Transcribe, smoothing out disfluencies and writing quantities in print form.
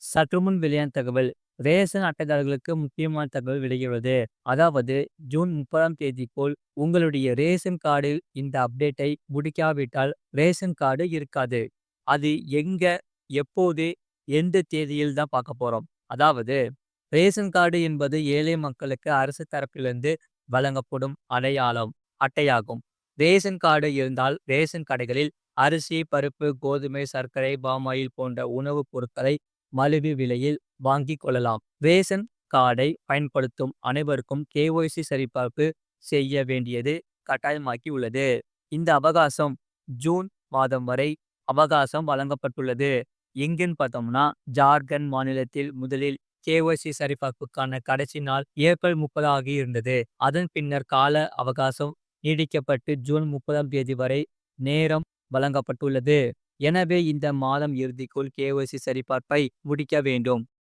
சற்றுமுன் வெளியான தகவல். ரேஷன் அட்டைதாரர்களுக்கு முக்கியமான தகவல் வெளியுள்ளது. அதாவது ஜூன் 30ஆம் தேதிக்குள் உங்களுடைய ரேஷன் கார்டில் இந்த அப்டேட்டை முடிக்காவிட்டால் ரேஷன் கார்டு இருக்காது. அது எங்க, எப்போது, எந்த தேதியில் தான் பார்க்க போறோம். அதாவது ரேஷன் கார்டு என்பது ஏழை மக்களுக்கு அரசு தரப்பிலிருந்து வழங்கப்படும் அடையாளம் அட்டையாகும். ரேஷன் கார்டு இருந்தால் ரேஷன் கடைகளில் அரிசி, பருப்பு, கோதுமை, சர்க்கரை, பாமாயில் போன்ற உணவுப் பொருட்களை மலிவு விலையில் வாங்கிக் கொள்ளலாம். ரேஷன் கார்டை பயன்படுத்தும் அனைவருக்கும் கேஒய்சி சரிபார்ப்பு செய்ய வேண்டியது கட்டாயமாக்கி உள்ளது. இந்த அவகாசம் ஜூன் மாதம் வரை அவகாசம் வழங்கப்பட்டுள்ளது. எங்கன்னு பார்த்தோம்னா ஜார்க்கண்ட் மாநிலத்தில் முதலில் கேஒய்சி சரிபார்ப்புக்கான கடைசி நாள் ஏப்ரல் 30 ஆகி இருந்தது. அதன் பின்னர் கால அவகாசம் நீடிக்கப்பட்டு ஜூன் 30ஆம் தேதி வரை நேரம் வழங்கப்பட்டுள்ளது. எனவே இந்த மாதம் இறுதிக்குள் கேஒய்சி சரிபார்ப்பை முடிக்க வேண்டும்.